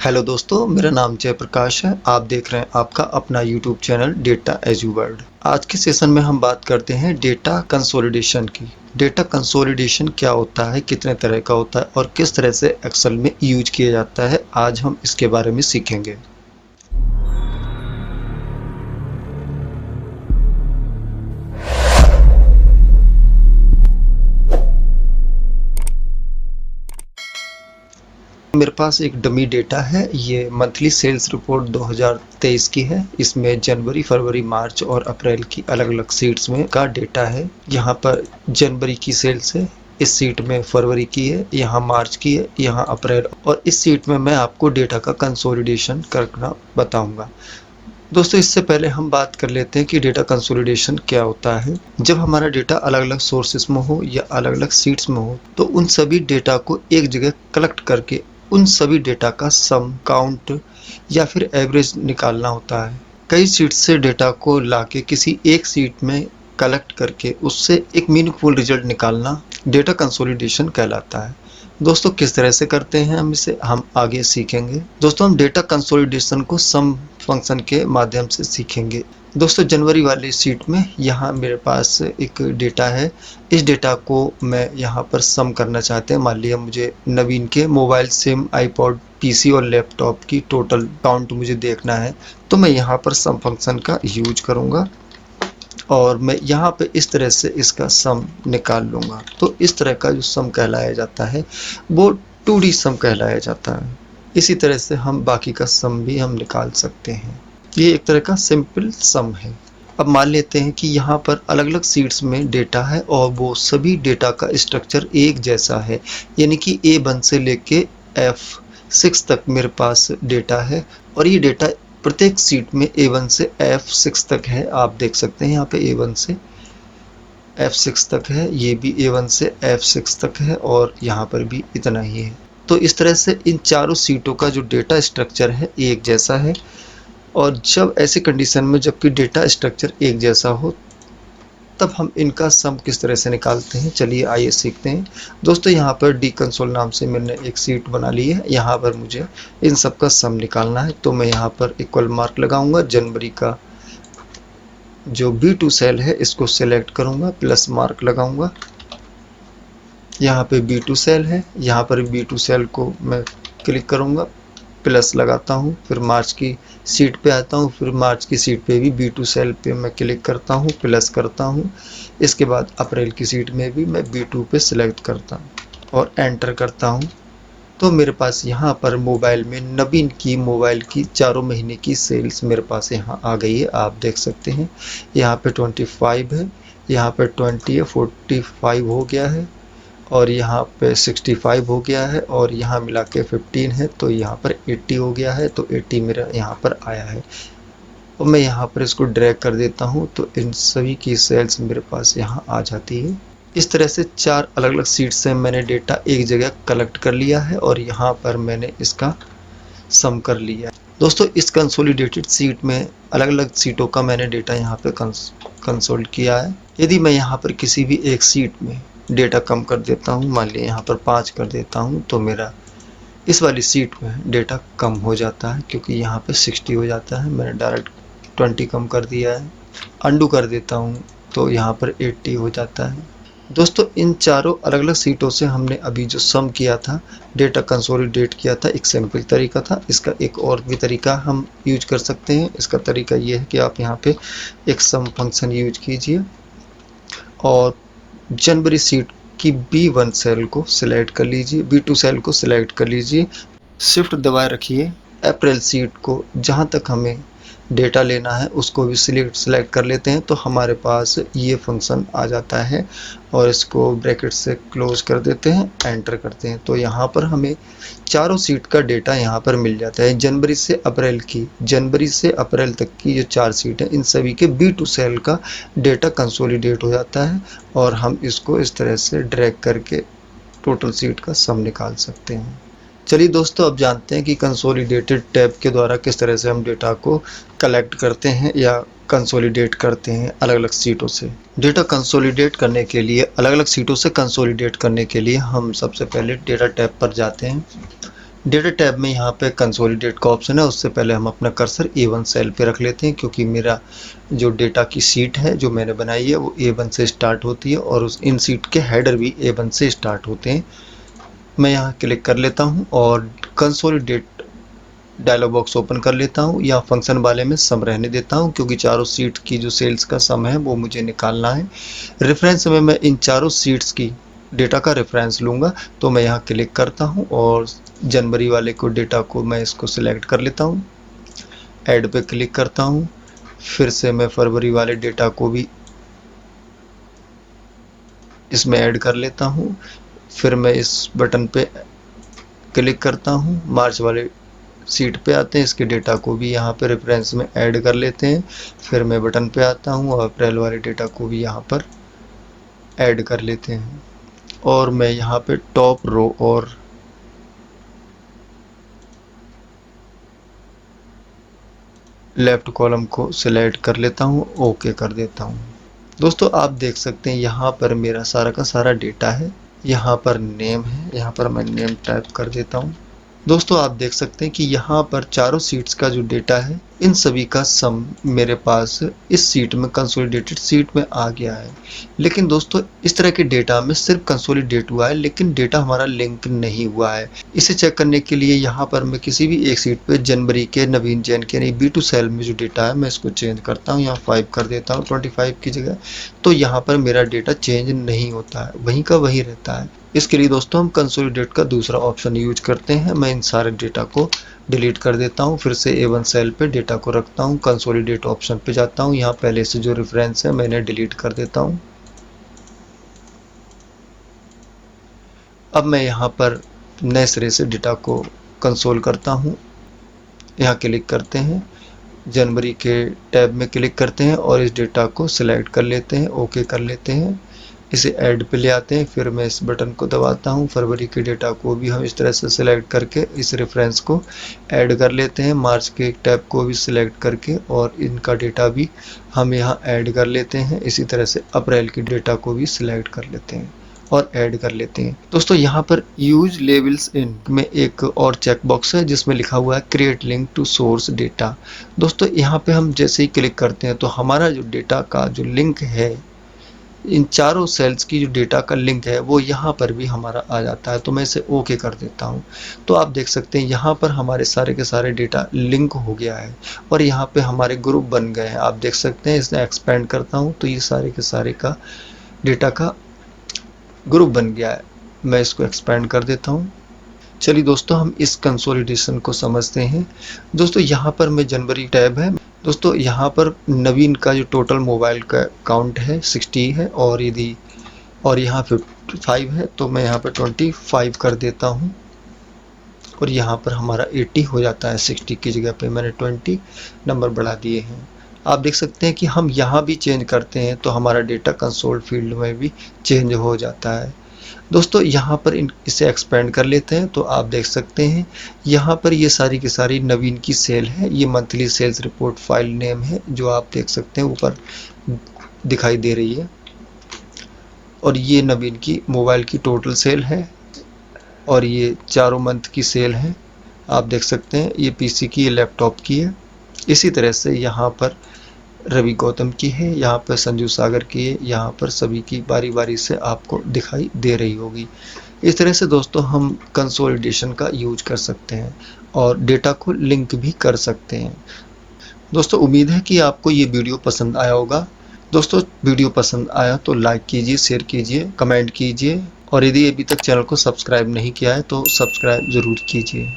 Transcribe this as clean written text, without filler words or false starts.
Hello दोस्तों, मेरा नाम जयप्रकाश है। आप देख रहे हैं आपका अपना YouTube channel data as you world. आज के सेशन में हम बात करते हैं डेटा कंसोलिडेशन की। डेटा कंसोलिडेशन क्या होता है, कितने तरह का होता है और किस तरह से एक्सेल में यूज किया जाता है, आज हम इसके बारे में सीखेंगे। मेरे पास एक डमी डेटा है। ये मंथली सेल्स रिपोर्ट 2023 की है। इसमें जनवरी, फरवरी, मार्च और अप्रैल की अलग-अलग शीट्स में का डेटा है। यहाँ पर जनवरी की सेल्स है, इस शीट में फरवरी की है, यहाँ मार्च की है, यहाँ अप्रैल, और इस शीट में मैं आपको डेटा का कंसोलिडेशन करना बताऊंगा। दोस्तों, इससे पहले हम बात कर लेते हैं कि डेटा कंसोलिडेशन क्या होता है। जब हमारा डेटा अलग-अलग सोर्सेस में हो या अलग-अलग शीट्स में हो, तो उन सभी डेटा को एक जगह कलेक्ट करके उन सभी डेटा का सम, काउंट या फिर एवरेज निकालना होता है। कई शीट से डेटा को लाके किसी एक शीट में कलेक्ट करके उससे एक मीनिंगफुल रिजल्ट निकालना डेटा कंसोलिडेशन कहलाता है। दोस्तों, किस तरह से करते हैं हम आगे सीखेंगे। दोस्तों, हम डेटा कंसोलिडेशन को सम फंक्शन के माध्यम से सीखेंगे। दोस्तों, जनवरी वाली शीट में यहाँ मेरे पास एक डेटा है। इस डेटा को मैं यहाँ पर सम करना चाहते हैं। मान लिया मुझे नवीन के मोबाइल, सिम, आईपॉड, पीसी और लैपटॉप की टोटल काउंट मुझे देखना है, तो मैं यहाँ पर सम फंक्शन का यूज करूँगा और मैं यहाँ पे इस तरह से इसका सम निकाल लूँगा। तो इस तरह का जो सम कहलाया जाता है वो 2D सम कहलाया जाता है। इसी तरह से हम बाकी का सम भी हम निकाल सकते हैं। ये एक तरह का सिंपल सम है। अब मान लेते हैं कि यहाँ पर अलग-अलग शीट्स में डेटा है और वो सभी डेटा का स्ट्रक्चर एक जैसा है, यानी कि A1 से लेके F6 तक मेरे पास डेटा है और ये डेटा प्रत्येक शीट में A1 से F6 तक है। आप देख सकते हैं यहाँ पे A1 से F6 तक है, ये भी A1 से F6 तक है और यहाँ पर भी इतना ही है। तो इस तरह से इन चारों शीटों का जो डेटा स्ट्रक्चर है एक जैसा है। और जब ऐसी कंडीशन में जबकि डेटा स्ट्रक्चर एक जैसा हो, तब हम इनका सम किस तरह से निकालते हैं, चलिए आइए सीखते हैं। दोस्तों, यहाँ पर डी कंसोल नाम से मैंने एक शीट बना ली है। यहाँ पर मुझे इन सब का सम निकालना है, तो मैं यहाँ पर इक्वल मार्क लगाऊंगा। जनवरी का जो B2 सेल है इसको सिलेक्ट करूंगा, प्लस मार्क लगाऊंगा। यहाँ पे B2 सेल है, यहाँ पर B2 सेल को मैं क्लिक करूंगा, प्लस लगाता हूँ। फिर मार्च की शीट पे आता हूँ, फिर मार्च की शीट पे भी B2 सेल पे मैं क्लिक करता हूँ, प्लस करता हूँ। इसके बाद अप्रैल की शीट में भी मैं B2 पे सिलेक्ट करता हूँ और एंटर करता हूँ। तो मेरे पास यहाँ पर मोबाइल में नवीन की मोबाइल की चारों महीने की सेल्स मेरे पास यहाँ आ गई है। आप देख सकते हैं यहाँ पे 25 है, यहाँ पे 20 है, 45 हो गया है और यहाँ पे 65 हो गया है और यहाँ मिला के 15 है, तो यहाँ पर 80 हो गया है। तो 80 मेरा यहाँ पर आया है और मैं यहाँ पर इसको ड्रैग कर देता हूँ, तो इन सभी की सेल्स मेरे पास यहाँ आ जाती है। इस तरह से चार अलग-अलग शीट से मैंने डेटा एक जगह कलेक्ट कर लिया है और यहाँ पर मैंने इसका सम कर लिया है। दोस्तों, इस कंसोलिडेटेड शीट में अलग-अलग शीटों का मैंने डेटा यहाँ पे कंसोल्ड किया है। यदि मैं यहाँ पर किसी भी एक शीट में डेटा कम कर देता हूँ, मान लिया यहाँ पर 5 कर देता हूँ, तो मेरा इस वाली शीट में डेटा कम हो जाता है, क्योंकि यहाँ पे 60 हो जाता है। मैंने डायरेक्ट 20 कम कर दिया है। अंडू कर देता हूँ तो यहाँ पर 80 हो जाता है। दोस्तों, इन चारों अलग-अलग शीटों से हमने अभी जो सम किया था, डेटा कंसोलिडेट किया था, एक सिंपल तरीका था। इसका एक और भी तरीका हम यूज कर सकते हैं। इसका तरीका ये है कि आप यहाँ पे एक सम फंक्शन यूज कीजिए और जनवरी शीट की B1 सेल को सिलेक्ट कर लीजिए, B2 सेल को सिलेक्ट कर लीजिए, शिफ्ट दबाए रखिए। अप्रैल शीट को जहाँ तक हमें डेटा लेना है उसको भी सिलेक्ट कर लेते हैं, तो हमारे पास ये फंक्शन आ जाता है और इसको ब्रैकेट से क्लोज कर देते हैं, एंटर करते हैं। तो यहाँ पर हमें चारों शीट का डेटा यहाँ पर मिल जाता है। जनवरी से अप्रैल तक की जो 4 शीट हैं, इन सभी के B2 सेल का डेटा कंसोलिडेट हो जाता है और हम इसको इस तरह से ड्रैग करके टोटल शीट का सम निकाल सकते हैं। चलिए दोस्तों, अब जानते हैं कि कंसोलिडेटेड टैब के द्वारा किस तरह से हम डेटा को कलेक्ट करते हैं या कंसोलिडेट करते हैं अलग-अलग शीटों से। डेटा कंसोलिडेट करने के लिए, अलग-अलग शीटों से कंसोलिडेट करने के लिए हम सबसे पहले डेटा टैब पर जाते हैं। डेटा टैब में यहाँ पे कंसोलिडेट का ऑप्शन है। उससे पहले हम अपना कर्सर A1 सेल पे रख लेते हैं, क्योंकि मेरा जो डेटा की सीट है जो मैंने बनाई है वो A1 से स्टार्ट होती है और इन सीट के हेडर भी A1 से स्टार्ट होते हैं। मैं यहाँ क्लिक कर लेता हूँ और कंसोलिडेट डायलॉग बॉक्स ओपन कर लेता हूँ। या फंक्शन वाले में सम रहने देता हूँ, क्योंकि चारों सीट की जो सेल्स का सम है वो मुझे निकालना है। रेफरेंस में मैं इन चारों सीट्स की डेटा का रेफरेंस लूँगा, तो मैं यहाँ क्लिक करता हूँ और जनवरी वाले को डेटा को मैं इसको सिलेक्ट कर लेता हूँ। ऐड पे क्लिक करता हूँ। फिर से मैं फरवरी वाले डेटा को भी इसमें ऐड कर लेता हूँ। फिर मैं इस बटन पे क्लिक करता हूँ। मार्च वाले सीट पे आते हैं, इसके डेटा को भी यहाँ पे रेफरेंस में ऐड कर लेते हैं। फिर मैं बटन पे आता हूँ और अप्रैल वाले डेटा को भी यहाँ पर ऐड कर लेते हैं। और मैं यहाँ पे टॉप रो और लेफ्ट कॉलम को सिलेक्ट कर लेता हूँ, ओके कर देता हूँ। दोस्तों आप देख सकते हैं यहाँ पर मेरा सारा का सारा डेटा है। यहाँ पर नेम है, यहाँ पर मैं नेम टाइप कर देता हूँ। दोस्तों आप देख सकते हैं कि यहाँ पर चारों सीट्स का जो डेटा है इन सभी का सम मेरे पास इस सीट में कंसोलिडेटेड सीट में आ गया है। लेकिन दोस्तों इस तरह के डेटा में सिर्फ कंसोलिडेट हुआ है, लेकिन डेटा हमारा लिंक नहीं हुआ है। इसे चेक करने के लिए यहाँ पर मैं किसी भी एक सीट पे जनवरी के नवीन जैन के यानी B2 सेल में जो डेटा है मैं इसको चेंज करता हूँ। यहाँ 5 कर देता हूँ 25 की जगह। तो यहाँ पर मेरा डेटा चेंज नहीं होता है, वहीं का वहीं रहता है। इसके लिए दोस्तों हम कंसोलिडेट का दूसरा ऑप्शन यूज करते हैं। मैं इन सारे डेटा को डिलीट कर देता हूं। फिर से A1 सेल पे डेटा को रखता हूं, कंसोलिडेट ऑप्शन पे जाता हूं। यहाँ पहले से जो रेफरेंस है मैंने डिलीट कर देता हूं। अब मैं यहाँ पर नए सिरे से डेटा को कंसोल करता हूँ। यहाँ क्लिक करते हैं, जनवरी के टैब में क्लिक करते हैं और इस डेटा को सिलेक्ट कर लेते हैं, ओके कर लेते हैं। इसे ऐड पे ले आते हैं। फिर मैं इस बटन को दबाता हूँ। फरवरी के डेटा को भी हम इस तरह से सिलेक्ट करके इस रेफरेंस को ऐड कर लेते हैं। मार्च के टैब को भी सिलेक्ट करके और इनका डेटा भी हम यहाँ ऐड कर लेते हैं। इसी तरह से अप्रैल की डेटा को भी सिलेक्ट कर लेते हैं और ऐड कर लेते हैं। दोस्तों यहाँ पर यूज लेबल्स इन में एक और चेक बॉक्स है जिसमें लिखा हुआ है create link to source data. दोस्तों यहाँ पे हम जैसे ही क्लिक करते हैं तो हमारा जो डेटा का जो लिंक है, इन चारों सेल्स की जो डेटा का लिंक है वो यहाँ पर भी हमारा आ जाता है। तो मैं इसे ओके कर देता हूँ। तो आप देख सकते हैं यहाँ पर हमारे सारे के सारे डेटा लिंक हो गया है और यहाँ पे हमारे ग्रुप बन गए हैं। आप देख सकते हैं, इसने एक्सपेंड करता हूँ तो ये सारे के सारे का डेटा का ग्रुप बन गया है। मैं इसको एक्सपेंड कर देता हूँ। चलिए दोस्तों हम इस कंसोलिडेशन को समझते हैं। दोस्तों यहाँ पर मैं जनवरी टैब है। दोस्तों यहाँ पर नवीन का जो टोटल मोबाइल का काउंट है 60 है और यदि और यहाँ 55 है तो मैं यहाँ पर 25 कर देता हूँ और यहाँ पर हमारा 80 हो जाता है। 60 की जगह पे मैंने 20 नंबर बढ़ा दिए हैं। आप देख सकते हैं कि हम यहाँ भी चेंज करते हैं तो हमारा डेटा कंसोल फील्ड में भी चेंज हो जाता है। दोस्तों यहाँ पर इसे एक्सपेंड कर लेते हैं तो आप देख सकते हैं यहाँ पर ये सारी की सारी नवीन की सेल है। ये monthly sales report file name है जो आप देख सकते हैं ऊपर दिखाई दे रही है। और ये नवीन की मोबाइल की टोटल सेल है और ये चारों मंथ की सेल है। आप देख सकते हैं ये PC की, ये लैपटॉप की है। इसी तरह से यहाँ पर रवि गौतम की है, यहाँ पर संजू सागर की है, यहाँ पर सभी की बारी बारी से आपको दिखाई दे रही होगी। इस तरह से दोस्तों हम कंसोलिडेशन का यूज कर सकते हैं और डेटा को लिंक भी कर सकते हैं। दोस्तों उम्मीद है कि आपको ये वीडियो पसंद आया होगा। दोस्तों वीडियो पसंद आया तो लाइक कीजिए, शेयर कीजिए, कमेंट कीजिए और यदि अभी तक चैनल को सब्सक्राइब नहीं किया है तो सब्सक्राइब ज़रूर कीजिए।